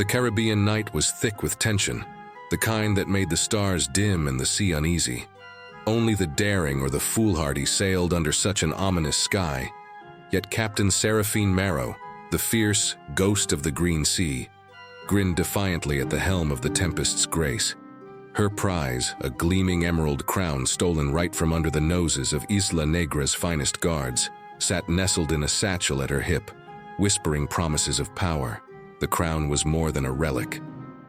The Caribbean night was thick with tension, the kind that made the stars dim and the sea uneasy. Only the daring or the foolhardy sailed under such an ominous sky, yet Captain Seraphine Marrow, the fierce ghost of the green sea, grinned defiantly at the helm of the Tempest's Grace. Her prize, a gleaming emerald crown stolen right from under the noses of Isla Negra's finest guards, sat nestled in a satchel at her hip, whispering promises of power. The crown was more than a relic.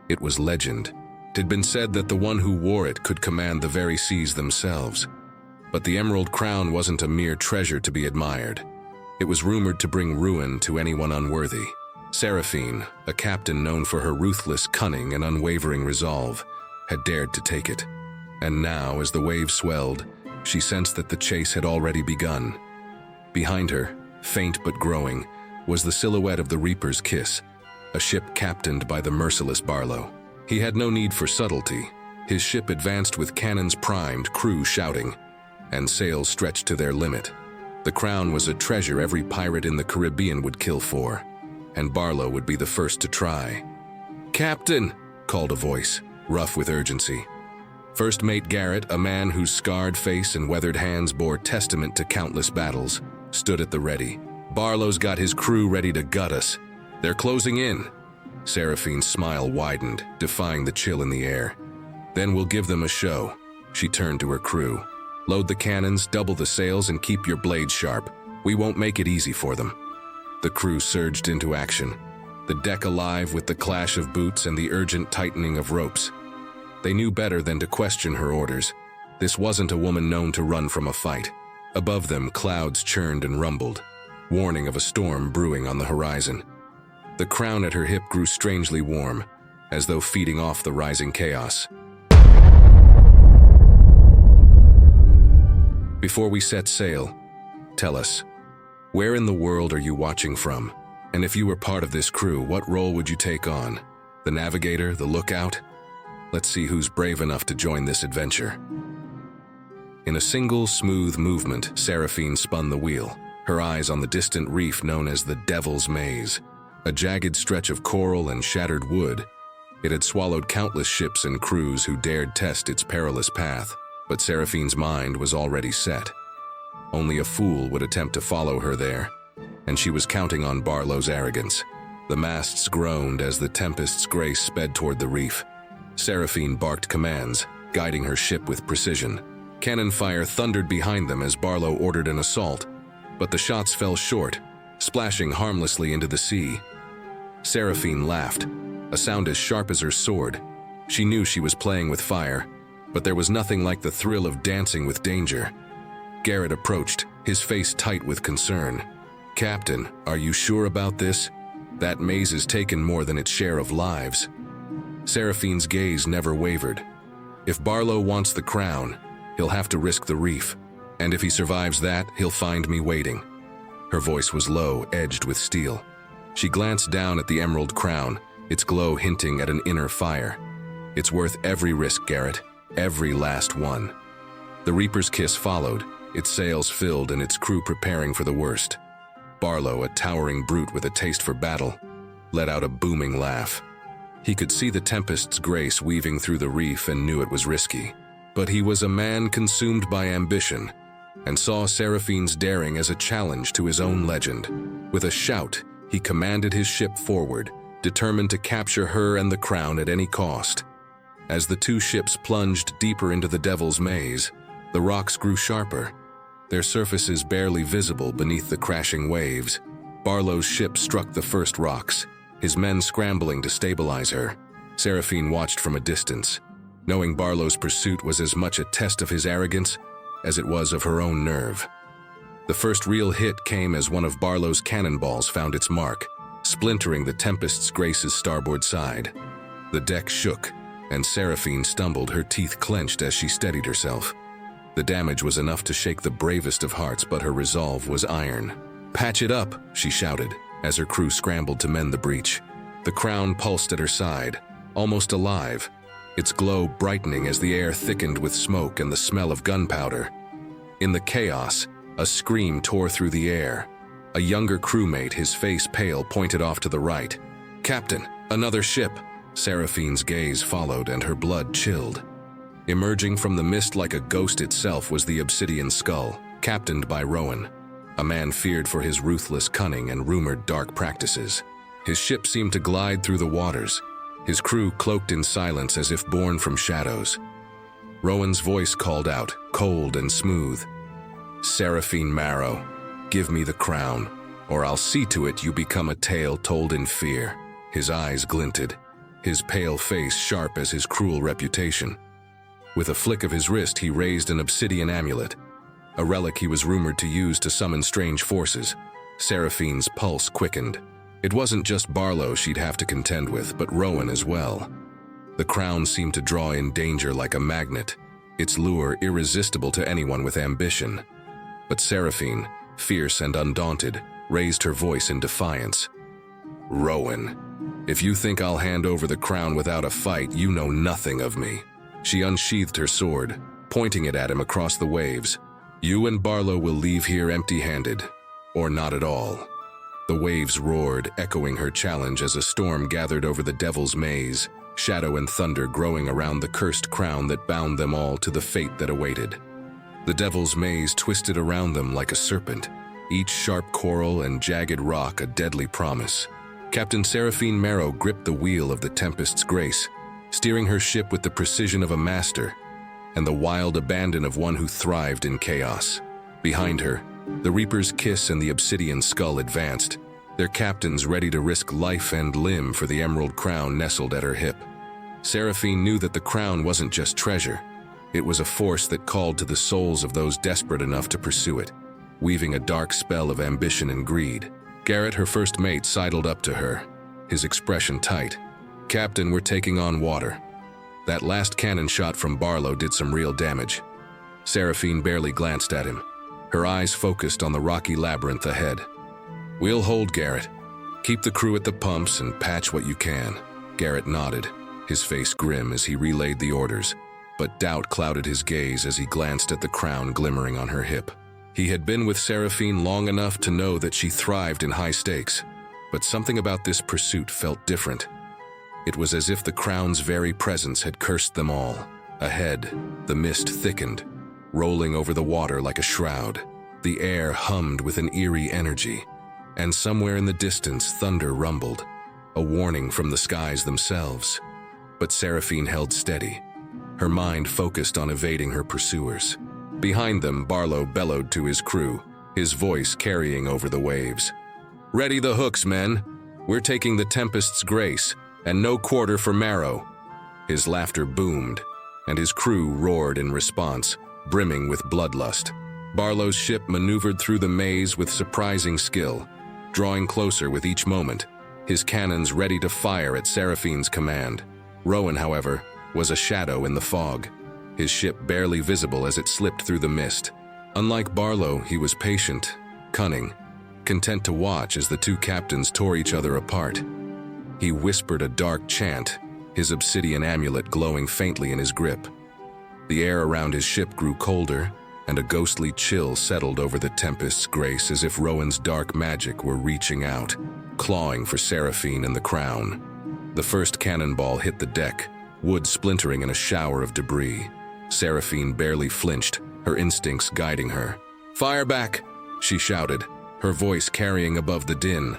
It was legend. It had been said that the one who wore it could command the very seas themselves. But the emerald crown wasn't a mere treasure to be admired. It was rumored to bring ruin to anyone unworthy. Seraphine, a captain known for her ruthless cunning and unwavering resolve, had dared to take it. And now, as the waves swelled, she sensed that the chase had already begun. Behind her, faint but growing, was the silhouette of the Reaper's Kiss, a ship captained by the merciless Barlow. He had no need for subtlety. His ship advanced with cannons primed, crew shouting, and sails stretched to their limit. The crown was a treasure every pirate in the Caribbean would kill for, and Barlow would be the first to try. "Captain!" called a voice, rough with urgency. First Mate Garrett, a man whose scarred face and weathered hands bore testament to countless battles, stood at the ready. "Barlow's got his crew ready to gut us. They're closing in." Seraphine's smile widened, defying the chill in the air. "Then we'll give them a show." She turned to her crew. "Load the cannons, double the sails, and keep your blades sharp. We won't make it easy for them." The crew surged into action, the deck alive with the clash of boots and the urgent tightening of ropes. They knew better than to question her orders. This wasn't a woman known to run from a fight. Above them, clouds churned and rumbled, warning of a storm brewing on the horizon. The crown at her hip grew strangely warm, as though feeding off the rising chaos. "Before we set sail, tell us, where in the world are you watching from? And if you were part of this crew, what role would you take on? The navigator, the lookout? Let's see who's brave enough to join this adventure." In a single, smooth movement, Seraphine spun the wheel, her eyes on the distant reef known as the Devil's Maze. A jagged stretch of coral and shattered wood. It had swallowed countless ships and crews who dared test its perilous path, but Seraphine's mind was already set. Only a fool would attempt to follow her there, and she was counting on Barlow's arrogance. The masts groaned as the Tempest's Grace sped toward the reef. Seraphine barked commands, guiding her ship with precision. Cannon fire thundered behind them as Barlow ordered an assault, but the shots fell short, splashing harmlessly into the sea. Seraphine laughed, a sound as sharp as her sword. She knew she was playing with fire, but there was nothing like the thrill of dancing with danger. Garrett approached, his face tight with concern. "Captain, are you sure about this? That maze has taken more than its share of lives." Seraphine's gaze never wavered. "If Barlow wants the crown, he'll have to risk the reef, and if he survives that, he'll find me waiting." Her voice was low, edged with steel. She glanced down at the emerald crown, its glow hinting at an inner fire. "It's worth every risk, Garrett, every last one." The Reaper's Kiss followed, its sails filled and its crew preparing for the worst. Barlow, a towering brute with a taste for battle, let out a booming laugh. He could see the Tempest's Grace weaving through the reef and knew it was risky. But he was a man consumed by ambition, and saw Seraphine's daring as a challenge to his own legend. With a shout, he commanded his ship forward, determined to capture her and the crown at any cost. As the two ships plunged deeper into the Devil's Maze, the rocks grew sharper, their surfaces barely visible beneath the crashing waves. Barlow's ship struck the first rocks, his men scrambling to stabilize her. Seraphine watched from a distance, knowing Barlow's pursuit was as much a test of his arrogance as it was of her own nerve. The first real hit came as one of Barlow's cannonballs found its mark, splintering the Tempest's Grace's starboard side. The deck shook, and Seraphine stumbled, her teeth clenched as she steadied herself. The damage was enough to shake the bravest of hearts, but her resolve was iron. "Patch it up," she shouted, as her crew scrambled to mend the breach. The crown pulsed at her side, almost alive, its glow brightening as the air thickened with smoke and the smell of gunpowder. In the chaos, a scream tore through the air. A younger crewmate, his face pale, pointed off to the right. "Captain, Another ship. Seraphine's gaze followed and her blood chilled. Emerging from the mist like a ghost itself was the Obsidian skull, captained by Rowan, a man feared for his ruthless cunning and rumored dark practices. His ship seemed to glide through the waters, his crew cloaked in silence as if born from shadows. Rowan's voice called out, cold and smooth, "Seraphine Marrow, give me the crown, or I'll see to it you become a tale told in fear." His eyes glinted, his pale face sharp as his cruel reputation. With a flick of his wrist, he raised an obsidian amulet, a relic he was rumored to use to summon strange forces. Seraphine's pulse quickened. It wasn't just Barlow she'd have to contend with, but Rowan as well. The crown seemed to draw in danger like a magnet, its lure irresistible to anyone with ambition. But Seraphine, fierce and undaunted, raised her voice in defiance. "Rowan, if you think I'll hand over the crown without a fight, you know nothing of me." She unsheathed her sword, pointing it at him across the waves. "You and Barlow will leave here empty-handed, or not at all." The waves roared, echoing her challenge as a storm gathered over the Devil's Maze, shadow and thunder growing around the cursed crown that bound them all to the fate that awaited. The Devil's Maze twisted around them like a serpent, each sharp coral and jagged rock a deadly promise. Captain Seraphine Marrow gripped the wheel of the Tempest's Grace, steering her ship with the precision of a master and the wild abandon of one who thrived in chaos. Behind her, the Reaper's Kiss and the Obsidian Skull advanced, their captains ready to risk life and limb for the emerald crown nestled at her hip. Seraphine knew that the crown wasn't just treasure. It was a force that called to the souls of those desperate enough to pursue it, weaving a dark spell of ambition and greed. Garrett, her first mate, sidled up to her, his expression tight. "Captain, we're taking on water." That last cannon shot from Barlow did some real damage. Seraphine barely glanced at him, her eyes focused on the rocky labyrinth ahead. "We'll hold, Garrett. Keep the crew at the pumps and patch what you can." Garrett nodded, his face grim as he relayed the orders, but doubt clouded his gaze as he glanced at the crown glimmering on her hip. He had been with Seraphine long enough to know that she thrived in high stakes, but something about this pursuit felt different. It was as if the crown's very presence had cursed them all. Ahead, the mist thickened, rolling over the water like a shroud. The air hummed with an eerie energy, and somewhere in the distance thunder rumbled, a warning from the skies themselves. But Seraphine held steady, her mind focused on evading her pursuers. Behind them, Barlow bellowed to his crew, his voice carrying over the waves. "Ready the hooks, men. We're taking the Tempest's Grace, and no quarter for Marrow." His laughter boomed, and his crew roared in response, brimming with bloodlust. Barlow's ship maneuvered through the maze with surprising skill, drawing closer with each moment, his cannons ready to fire at Seraphine's command. Rowan, however, was a shadow in the fog, his ship barely visible as it slipped through the mist. Unlike Barlow, he was patient, cunning, content to watch as the two captains tore each other apart. He whispered a dark chant, his obsidian amulet glowing faintly in his grip. The air around his ship grew colder, and a ghostly chill settled over the Tempest's Grace as if Rowan's dark magic were reaching out, clawing for Seraphine and the crown. The first cannonball hit the deck, wood splintering in a shower of debris. Seraphine barely flinched, her instincts guiding her. "Fire back!" she shouted, her voice carrying above the din.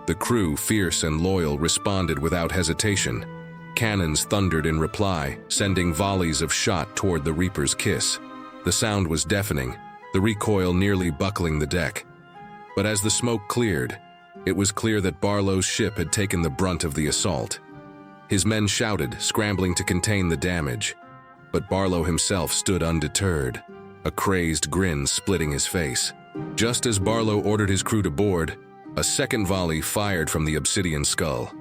The crew, fierce and loyal, responded without hesitation. Cannons thundered in reply, sending volleys of shot toward the Reaper's Kiss. The sound was deafening, the recoil nearly buckling the deck. But as the smoke cleared, it was clear that Barlow's ship had taken the brunt of the assault. His men shouted, scrambling to contain the damage. But Barlow himself stood undeterred, a crazed grin splitting his face. Just as Barlow ordered his crew to board, a second volley fired from the Obsidian Skull,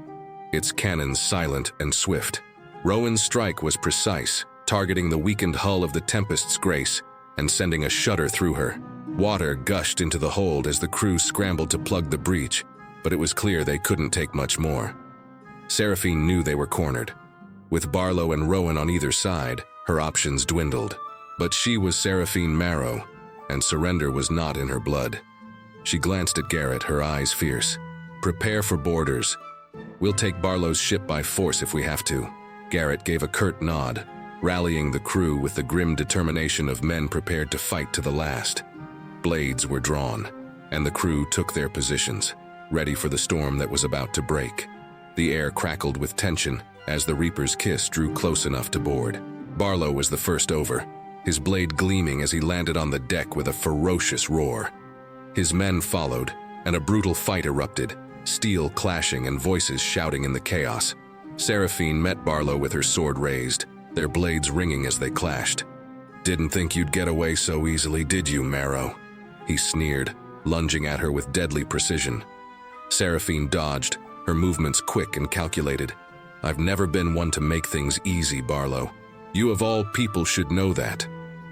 its cannons silent and swift. Rowan's strike was precise, targeting the weakened hull of the Tempest's Grace and sending a shudder through her. Water gushed into the hold as the crew scrambled to plug the breach, but it was clear they couldn't take much more. Seraphine knew they were cornered. With Barlow and Rowan on either side, her options dwindled. But she was Seraphine Marrow, and surrender was not in her blood. She glanced at Garrett, her eyes fierce. "Prepare for boarders. We'll take Barlow's ship by force if we have to. Garrett gave a curt nod, rallying the crew with the grim determination of men prepared to fight to the last. Blades were drawn, and the crew took their positions, ready for the storm that was about to break. The air crackled with tension as the Reaper's kiss drew close enough to board. Barlow was the first over, his blade gleaming as he landed on the deck with a ferocious roar. His men followed, and a brutal fight erupted, steel clashing and voices shouting in the chaos. Seraphine met Barlow with her sword raised, their blades ringing as they clashed. "Didn't think you'd get away so easily, did you, Marrow?" he sneered, lunging at her with deadly precision. Seraphine dodged, her movements quick and calculated. "I've never been one to make things easy, Barlow. You of all people should know that."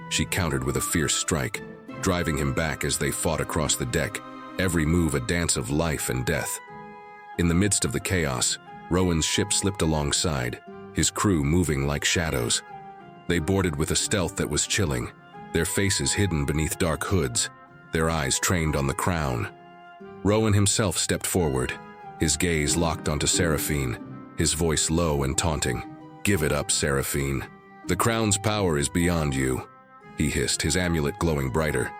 She countered with a fierce strike, driving him back as they fought across the deck, every move a dance of life and death. In the midst of the chaos, Rowan's ship slipped alongside, his crew moving like shadows. They boarded with a stealth that was chilling, their faces hidden beneath dark hoods, their eyes trained on the crown. Rowan himself stepped forward, his gaze locked onto Seraphine, his voice low and taunting. "Give it up, Seraphine. The crown's power is beyond you," he hissed, his amulet glowing brighter.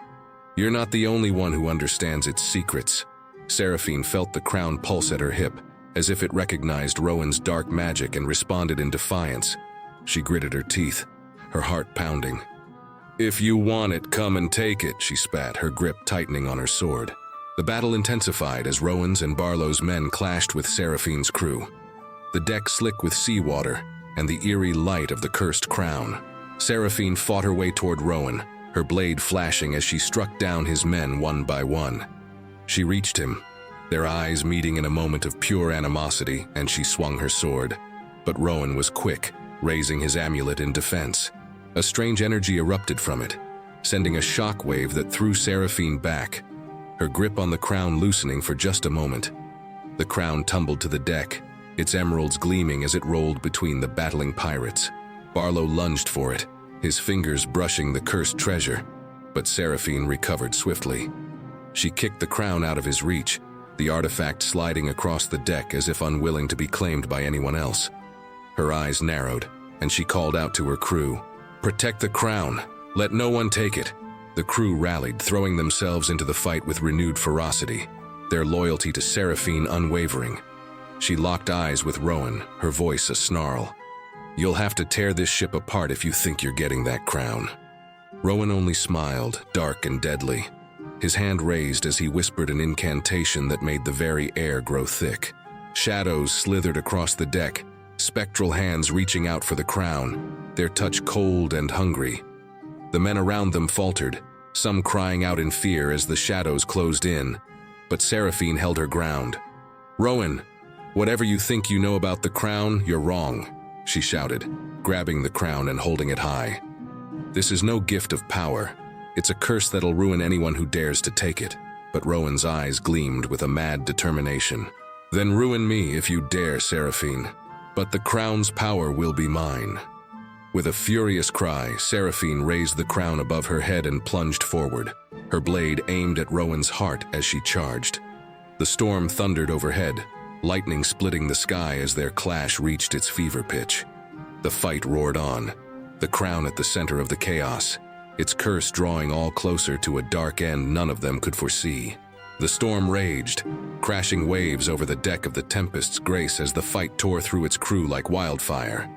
"You're not the only one who understands its secrets." Seraphine felt the crown pulse at her hip, as if it recognized Rowan's dark magic and responded in defiance. She gritted her teeth, her heart pounding. "If you want it, come and take it," she spat, her grip tightening on her sword. The battle intensified as Rowan's and Barlow's men clashed with Seraphine's crew. The deck slick with seawater and the eerie light of the cursed crown. Seraphine fought her way toward Rowan, her blade flashing as she struck down his men one by one. She reached him, their eyes meeting in a moment of pure animosity, and she swung her sword. But Rowan was quick, raising his amulet in defense. A strange energy erupted from it, sending a shockwave that threw Seraphine back, her grip on the crown loosening for just a moment. The crown tumbled to the deck, its emeralds gleaming as it rolled between the battling pirates. Barlow lunged for it, his fingers brushing the cursed treasure, but Seraphine recovered swiftly. She kicked the crown out of his reach, the artifact sliding across the deck as if unwilling to be claimed by anyone else. Her eyes narrowed, and she called out to her crew, "Protect the crown! Let no one take it!" The crew rallied, throwing themselves into the fight with renewed ferocity, their loyalty to Seraphine unwavering. She locked eyes with Rowan, her voice a snarl. "You'll have to tear this ship apart if you think you're getting that crown." Rowan only smiled, dark and deadly, his hand raised as he whispered an incantation that made the very air grow thick. Shadows slithered across the deck, spectral hands reaching out for the crown, their touch cold and hungry. The men around them faltered, some crying out in fear as the shadows closed in, but Seraphine held her ground. "Rowan, whatever you think you know about the crown, you're wrong," she shouted, grabbing the crown and holding it high. "This is no gift of power. It's a curse that'll ruin anyone who dares to take it." But Rowan's eyes gleamed with a mad determination. "Then ruin me if you dare, Seraphine. But the crown's power will be mine." With a furious cry, Seraphine raised the crown above her head and plunged forward, her blade aimed at Rowan's heart as she charged. The storm thundered overhead, lightning splitting the sky as their clash reached its fever pitch. The fight roared on, the crown at the center of the chaos, its curse drawing all closer to a dark end none of them could foresee. The storm raged, crashing waves over the deck of the Tempest's Grace as the fight tore through its crew like wildfire.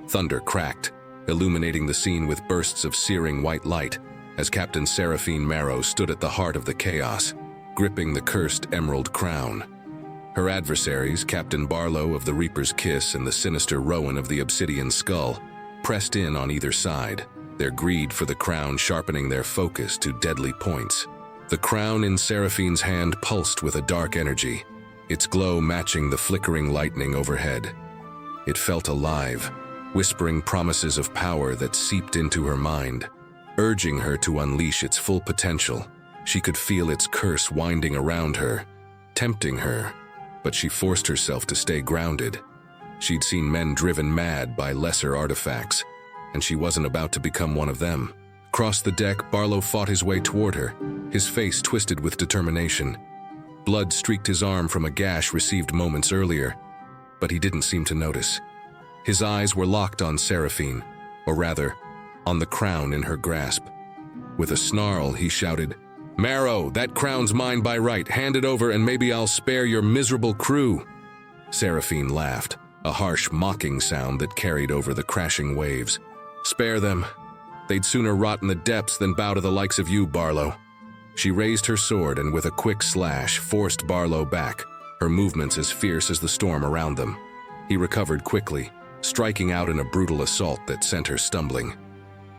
Thunder cracked, illuminating the scene with bursts of searing white light as Captain Seraphine Marrow stood at the heart of the chaos, gripping the cursed emerald crown. Her adversaries, Captain Barlow of the Reaper's Kiss and the sinister Rowan of the Obsidian Skull, pressed in on either side, their greed for the crown sharpening their focus to deadly points. The crown in Seraphine's hand pulsed with a dark energy, its glow matching the flickering lightning overhead. It felt alive, whispering promises of power that seeped into her mind, urging her to unleash its full potential. She could feel its curse winding around her, tempting her, but she forced herself to stay grounded. She'd seen men driven mad by lesser artifacts, and she wasn't about to become one of them. Across the deck, Barlow fought his way toward her, his face twisted with determination. Blood streaked his arm from a gash received moments earlier, but he didn't seem to notice. His eyes were locked on Seraphine, or rather, on the crown in her grasp. With a snarl, he shouted, "Marrow, that crown's mine by right. Hand it over and maybe I'll spare your miserable crew." Seraphine laughed, a harsh, mocking sound that carried over the crashing waves. "Spare them. They'd sooner rot in the depths than bow to the likes of you, Barlow." She raised her sword and with a quick slash forced Barlow back, her movements as fierce as the storm around them. He recovered quickly, striking out in a brutal assault that sent her stumbling.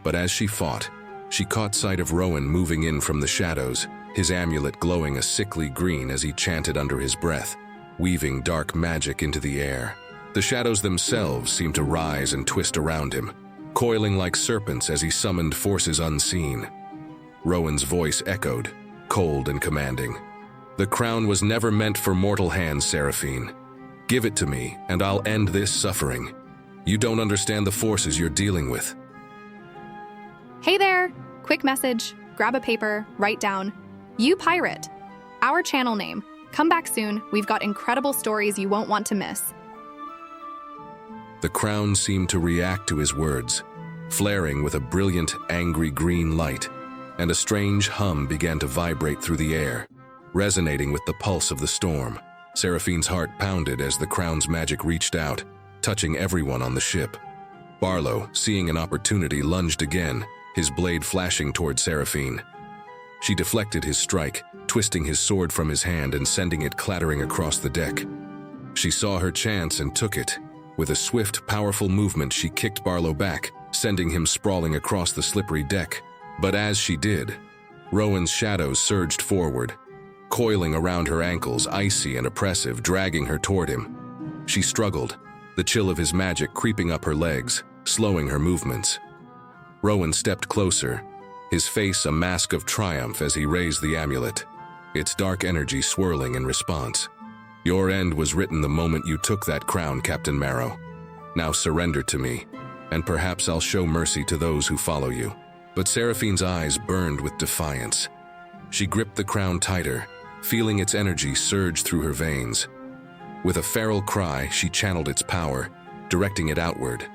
But as she fought, she caught sight of Rowan moving in from the shadows, his amulet glowing a sickly green as he chanted under his breath, weaving dark magic into the air. The shadows themselves seemed to rise and twist around him, coiling like serpents as he summoned forces unseen. Rowan's voice echoed, cold and commanding. "The crown was never meant for mortal hands, Seraphine. Give it to me, and I'll end this suffering. You don't understand the forces you're dealing with." Hey there! Quick message, grab a paper, write down, "You Pirate." Our channel name. Come back soon, we've got incredible stories you won't want to miss. The crown seemed to react to his words, flaring with a brilliant, angry green light, and a strange hum began to vibrate through the air, resonating with the pulse of the storm. Seraphine's heart pounded as the crown's magic reached out, touching everyone on the ship. Barlow, seeing an opportunity, lunged again, his blade flashing toward Seraphine. She deflected his strike, twisting his sword from his hand and sending it clattering across the deck. She saw her chance and took it. With a swift, powerful movement, she kicked Barlow back, sending him sprawling across the slippery deck. But as she did, Rowan's shadows surged forward, coiling around her ankles, icy and oppressive, dragging her toward him. She struggled, the chill of his magic creeping up her legs, slowing her movements. Rowan stepped closer, his face a mask of triumph as he raised the amulet, its dark energy swirling in response. "Your end was written the moment you took that crown, Captain Marrow. Now surrender to me, and perhaps I'll show mercy to those who follow you." But Seraphine's eyes burned with defiance. She gripped the crown tighter, feeling its energy surge through her veins. With a feral cry, she channeled its power, directing it outward.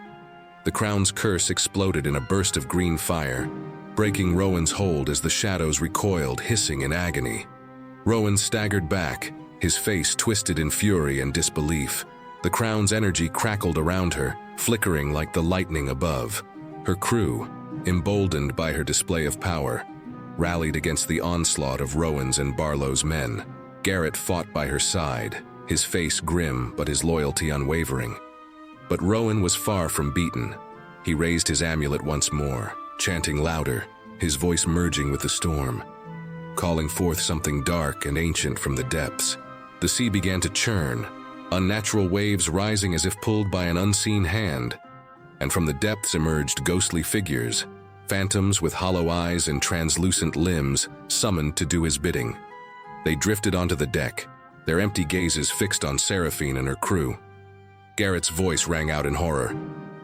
The crown's curse exploded in a burst of green fire, breaking Rowan's hold as the shadows recoiled, hissing in agony. Rowan staggered back, his face twisted in fury and disbelief. The crown's energy crackled around her, flickering like the lightning above. Her crew, emboldened by her display of power, rallied against the onslaught of Rowan's and Barlow's men. Garrett fought by her side, his face grim but his loyalty unwavering. But Rowan was far from beaten. He raised his amulet once more, chanting louder, his voice merging with the storm, calling forth something dark and ancient from the depths. The sea began to churn, unnatural waves rising as if pulled by an unseen hand, and from the depths emerged ghostly figures, phantoms with hollow eyes and translucent limbs, summoned to do his bidding. They drifted onto the deck, their empty gazes fixed on Seraphine and her crew. Garrett's voice rang out in horror.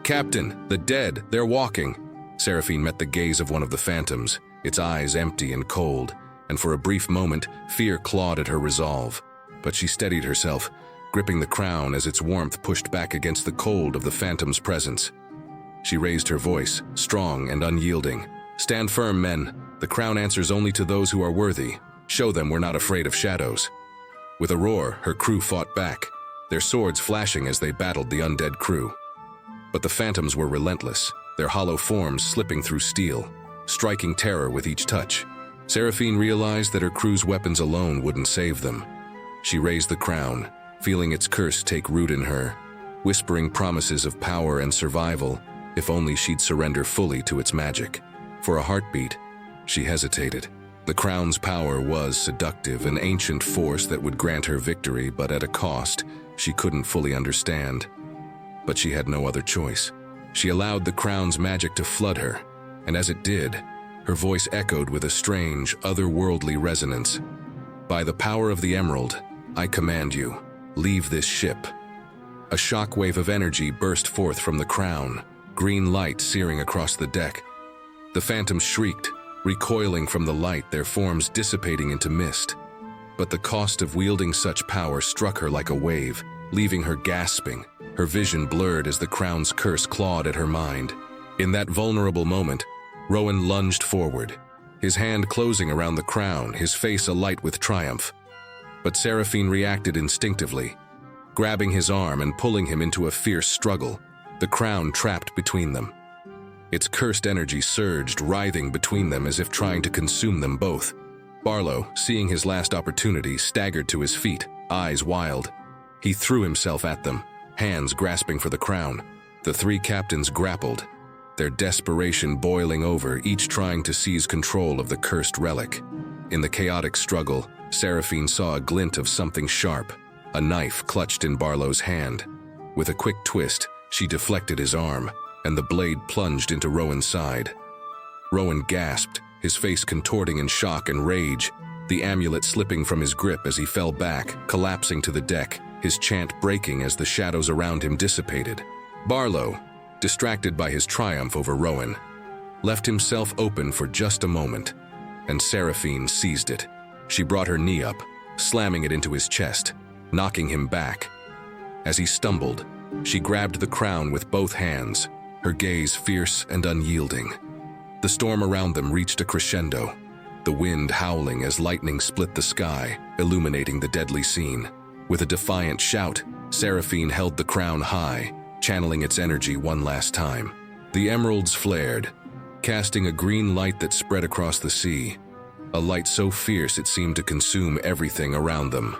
"Captain, the dead, they're walking!" Seraphine met the gaze of one of the phantoms, its eyes empty and cold, and for a brief moment, fear clawed at her resolve. But she steadied herself, gripping the crown as its warmth pushed back against the cold of the phantom's presence. She raised her voice, strong and unyielding. "Stand firm, men. The crown answers only to those who are worthy. Show them we're not afraid of shadows." With a roar, her crew fought back, their swords flashing as they battled the undead crew. But the phantoms were relentless, their hollow forms slipping through steel, striking terror with each touch. Seraphine realized that her crew's weapons alone wouldn't save them. She raised the crown, feeling its curse take root in her, whispering promises of power and survival if only she'd surrender fully to its magic. For a heartbeat, she hesitated. The crown's power was seductive, an ancient force that would grant her victory, but at a cost she couldn't fully understand. But she had no other choice. She allowed the crown's magic to flood her, and as it did, her voice echoed with a strange, otherworldly resonance. "By the power of the emerald, I command you, leave this ship." A shockwave of energy burst forth from the crown, green light searing across the deck. The phantoms shrieked, recoiling from the light, their forms dissipating into mist. But the cost of wielding such power struck her like a wave, leaving her gasping, her vision blurred as the crown's curse clawed at her mind. In that vulnerable moment, Rowan lunged forward, his hand closing around the crown, his face alight with triumph. But Seraphine reacted instinctively, grabbing his arm and pulling him into a fierce struggle, the crown trapped between them. Its cursed energy surged, writhing between them as if trying to consume them both. Barlow, seeing his last opportunity, staggered to his feet, eyes wild. He threw himself at them, hands grasping for the crown. The three captains grappled, their desperation boiling over, each trying to seize control of the cursed relic. In the chaotic struggle, Seraphine saw a glint of something sharp, a knife clutched in Barlow's hand. With a quick twist, she deflected his arm, and the blade plunged into Rowan's side. Rowan gasped, his face contorting in shock and rage, the amulet slipping from his grip as he fell back, collapsing to the deck, his chant breaking as the shadows around him dissipated. Barlow, distracted by his triumph over Rowan, left himself open for just a moment, and Seraphine seized it. She brought her knee up, slamming it into his chest, knocking him back. As he stumbled, she grabbed the crown with both hands, her gaze fierce and unyielding. The storm around them reached a crescendo, the wind howling as lightning split the sky, illuminating the deadly scene. With a defiant shout, Seraphine held the crown high, channeling its energy one last time. The emeralds flared, casting a green light that spread across the sea, a light so fierce it seemed to consume everything around them.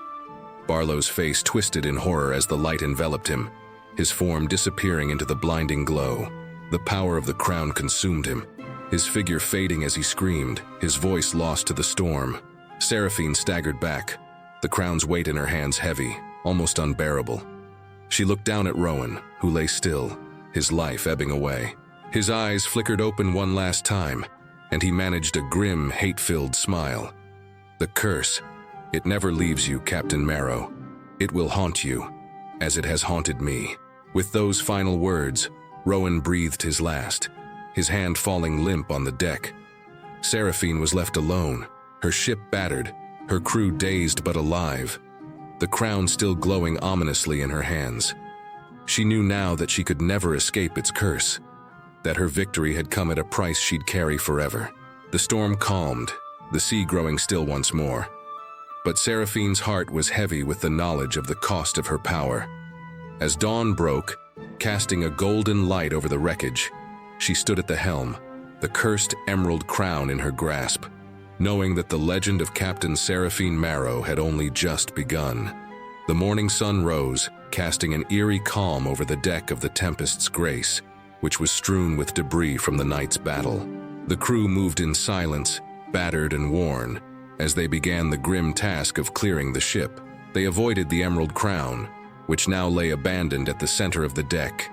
Barlow's face twisted in horror as the light enveloped him, his form disappearing into the blinding glow. The power of the crown consumed him, his figure fading as he screamed, his voice lost to the storm. Seraphine staggered back, the crown's weight in her hands heavy, almost unbearable. She looked down at Rowan, who lay still, his life ebbing away. His eyes flickered open one last time, and he managed a grim, hate-filled smile. The curse, it never leaves you, Captain Marrow. It will haunt you, as it has haunted me. With those final words, Rowan breathed his last, his hand falling limp on the deck. Seraphine was left alone, her ship battered, her crew dazed but alive, the crown still glowing ominously in her hands. She knew now that she could never escape its curse, that her victory had come at a price she'd carry forever. The storm calmed, the sea growing still once more. But Seraphine's heart was heavy with the knowledge of the cost of her power. As dawn broke, casting a golden light over the wreckage, she stood at the helm, the cursed emerald crown in her grasp, knowing that the legend of Captain Seraphine Marrow had only just begun. The morning sun rose, casting an eerie calm over the deck of the Tempest's Grace, which was strewn with debris from the night's battle. The crew moved in silence, battered and worn, as they began the grim task of clearing the ship. They avoided the emerald crown, which now lay abandoned at the center of the deck,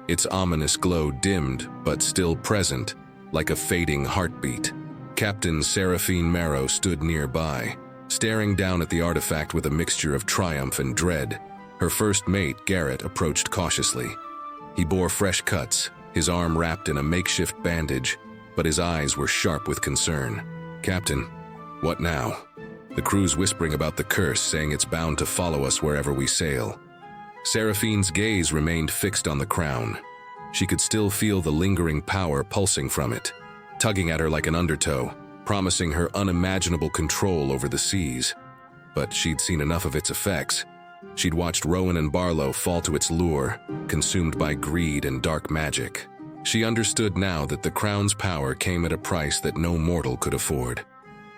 its ominous glow dimmed but still present, like a fading heartbeat. Captain Seraphine Marrow stood nearby, staring down at the artifact with a mixture of triumph and dread. Her first mate, Garrett, approached cautiously. He bore fresh cuts, his arm wrapped in a makeshift bandage, but his eyes were sharp with concern. "Captain, what now?" The crew's whispering about the curse, saying it's bound to follow us wherever we sail. Seraphine's gaze remained fixed on the crown. She could still feel the lingering power pulsing from it, tugging at her like an undertow, promising her unimaginable control over the seas. But she'd seen enough of its effects. She'd watched Rowan and Barlow fall to its lure, consumed by greed and dark magic. She understood now that the crown's power came at a price that no mortal could afford.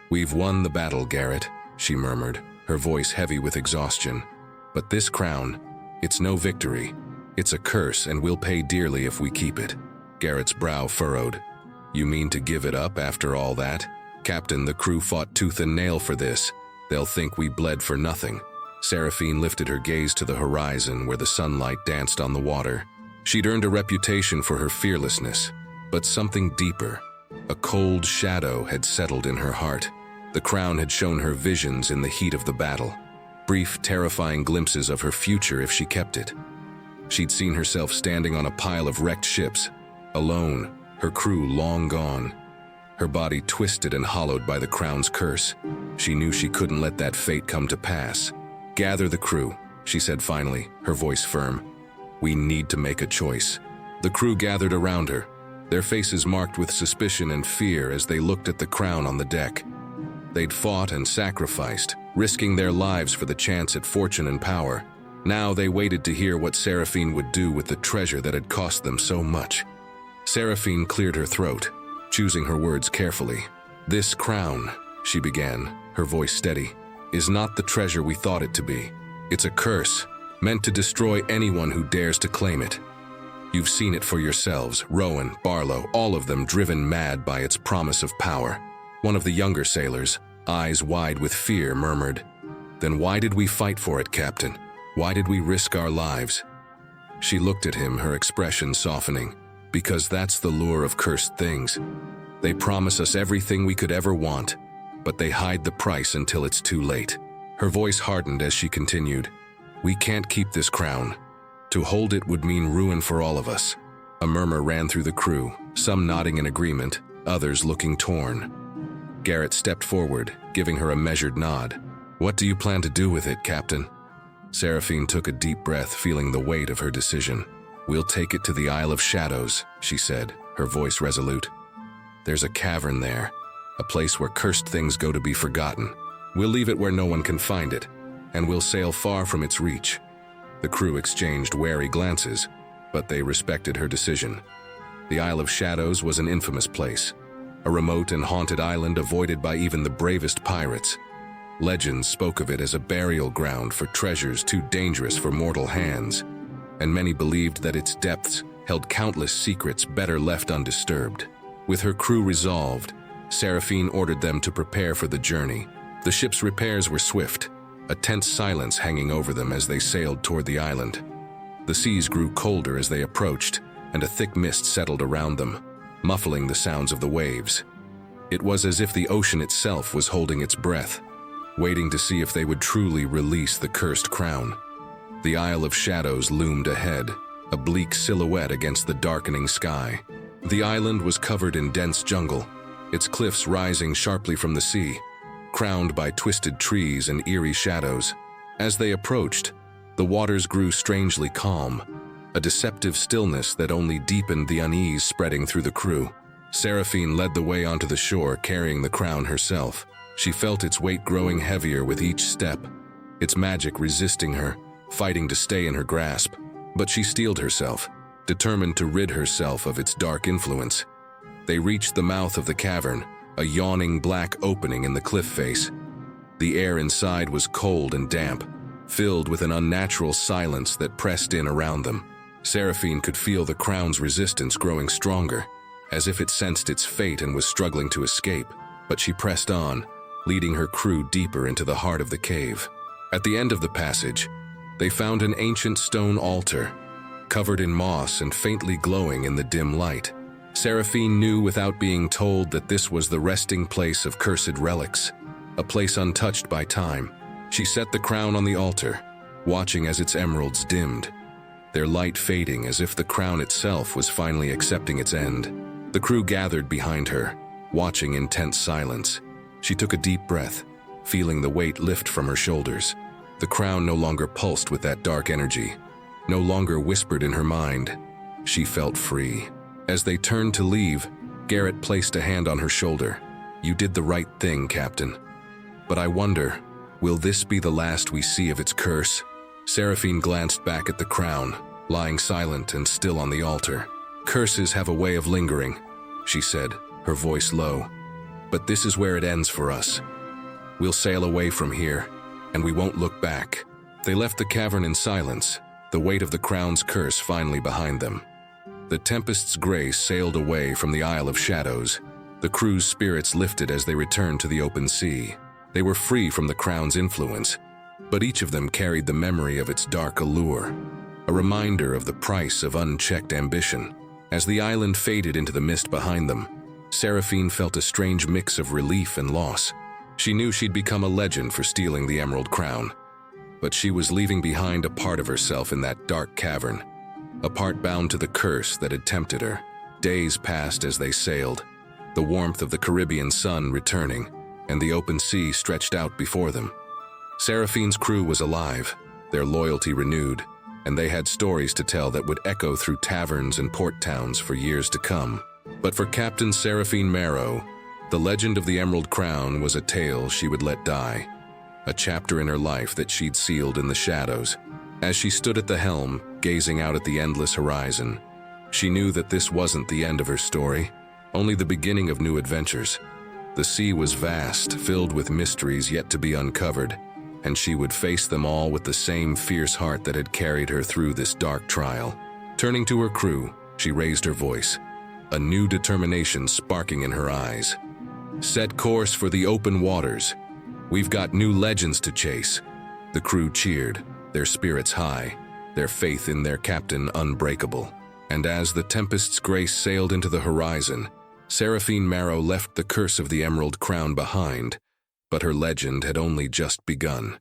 "We've won the battle, Garrett," she murmured, her voice heavy with exhaustion. "But this crown, it's no victory. It's a curse, and we'll pay dearly if we keep it." Garrett's brow furrowed. "You mean to give it up after all that? Captain, the crew fought tooth and nail for this. They'll think we bled for nothing." Seraphine lifted her gaze to the horizon where the sunlight danced on the water. She'd earned a reputation for her fearlessness, but something deeper, a cold shadow, had settled in her heart. The crown had shown her visions in the heat of the battle, brief, terrifying glimpses of her future if she kept it. She'd seen herself standing on a pile of wrecked ships, alone, her crew long gone, her body twisted and hollowed by the crown's curse. She knew she couldn't let that fate come to pass. "Gather the crew," she said finally, her voice firm. "We need to make a choice." The crew gathered around her, their faces marked with suspicion and fear as they looked at the crown on the deck. They'd fought and sacrificed, risking their lives for the chance at fortune and power. Now they waited to hear what Seraphine would do with the treasure that had cost them so much. Seraphine cleared her throat, choosing her words carefully. "This crown," she began, her voice steady, "is not the treasure we thought it to be. It's a curse, meant to destroy anyone who dares to claim it. You've seen it for yourselves, Rowan, Barlow, all of them driven mad by its promise of power." One of the younger sailors, eyes wide with fear, murmured, "Then why did we fight for it, Captain? Why did we risk our lives?" She looked at him, her expression softening. "Because that's the lure of cursed things. They promise us everything we could ever want, but they hide the price until it's too late." Her voice hardened as she continued, "We can't keep this crown. To hold it would mean ruin for all of us." A murmur ran through the crew, some nodding in agreement, others looking torn. Garrett stepped forward, giving her a measured nod. "What do you plan to do with it, Captain?" Seraphine took a deep breath, feeling the weight of her decision. "We'll take it to the Isle of Shadows," she said, her voice resolute. "There's a cavern there, a place where cursed things go to be forgotten. We'll leave it where no one can find it, and we'll sail far from its reach." The crew exchanged wary glances, but they respected her decision. The Isle of Shadows was an infamous place, a remote and haunted island avoided by even the bravest pirates. Legends spoke of it as a burial ground for treasures too dangerous for mortal hands, and many believed that its depths held countless secrets better left undisturbed. With her crew resolved, Seraphine ordered them to prepare for the journey. The ship's repairs were swift, a tense silence hanging over them as they sailed toward the island. The seas grew colder as they approached, and a thick mist settled around them, muffling the sounds of the waves. It was as if the ocean itself was holding its breath, waiting to see if they would truly release the cursed crown. The Isle of Shadows loomed ahead, a bleak silhouette against the darkening sky. The island was covered in dense jungle, its cliffs rising sharply from the sea, crowned by twisted trees and eerie shadows. As they approached, the waters grew strangely calm, a deceptive stillness that only deepened the unease spreading through the crew. Seraphine led the way onto the shore, carrying the crown herself. She felt its weight growing heavier with each step, its magic resisting her, fighting to stay in her grasp. But she steeled herself, determined to rid herself of its dark influence. They reached the mouth of the cavern, a yawning black opening in the cliff face. The air inside was cold and damp, filled with an unnatural silence that pressed in around them. Seraphine could feel the crown's resistance growing stronger, as if it sensed its fate and was struggling to escape. But she pressed on, leading her crew deeper into the heart of the cave. At the end of the passage, they found an ancient stone altar, covered in moss and faintly glowing in the dim light. Seraphine knew without being told that this was the resting place of cursed relics, a place untouched by time. She set the crown on the altar, watching as its emeralds dimmed, their light fading as if the crown itself was finally accepting its end. The crew gathered behind her, watching in tense silence. She took a deep breath, feeling the weight lift from her shoulders. The crown no longer pulsed with that dark energy, no longer whispered in her mind. She felt free. As they turned to leave, Garrett placed a hand on her shoulder. "You did the right thing, Captain. But I wonder, will this be the last we see of its curse?" Seraphine glanced back at the crown, lying silent and still on the altar. "Curses have a way of lingering," she said, her voice low. "But this is where it ends for us. We'll sail away from here, and we won't look back." They left the cavern in silence, the weight of the crown's curse finally behind them. The tempest's grace sailed away from the Isle of Shadows. The crew's spirits lifted as they returned to the open sea. They were free from the crown's influence, but each of them carried the memory of its dark allure, a reminder of the price of unchecked ambition. As the island faded into the mist behind them, Seraphine felt a strange mix of relief and loss. She knew she'd become a legend for stealing the emerald crown, but she was leaving behind a part of herself in that dark cavern, a part bound to the curse that had tempted her. Days passed as they sailed, the warmth of the Caribbean sun returning, and the open sea stretched out before them. Seraphine's crew was alive, their loyalty renewed, and they had stories to tell that would echo through taverns and port towns for years to come. But for Captain Seraphine Marrow, the legend of the Emerald Crown was a tale she would let die, a chapter in her life that she'd sealed in the shadows. As she stood at the helm, gazing out at the endless horizon, she knew that this wasn't the end of her story, only the beginning of new adventures. The sea was vast, filled with mysteries yet to be uncovered, and she would face them all with the same fierce heart that had carried her through this dark trial. Turning to her crew, she raised her voice, a new determination sparking in her eyes. "Set course for the open waters. We've got new legends to chase." The crew cheered, their spirits high, their faith in their captain unbreakable. And as the tempest's grace sailed into the horizon, Seraphine Marrow left the curse of the Emerald Crown behind, but her legend had only just begun.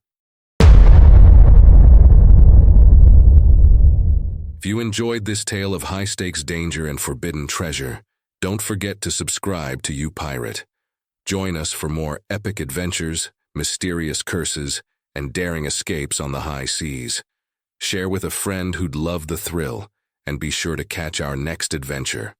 If you enjoyed this tale of high-stakes danger and forbidden treasure, don't forget to subscribe to You Pirate. Join us for more epic adventures, mysterious curses, and daring escapes on the high seas. Share with a friend who'd love the thrill, and be sure to catch our next adventure.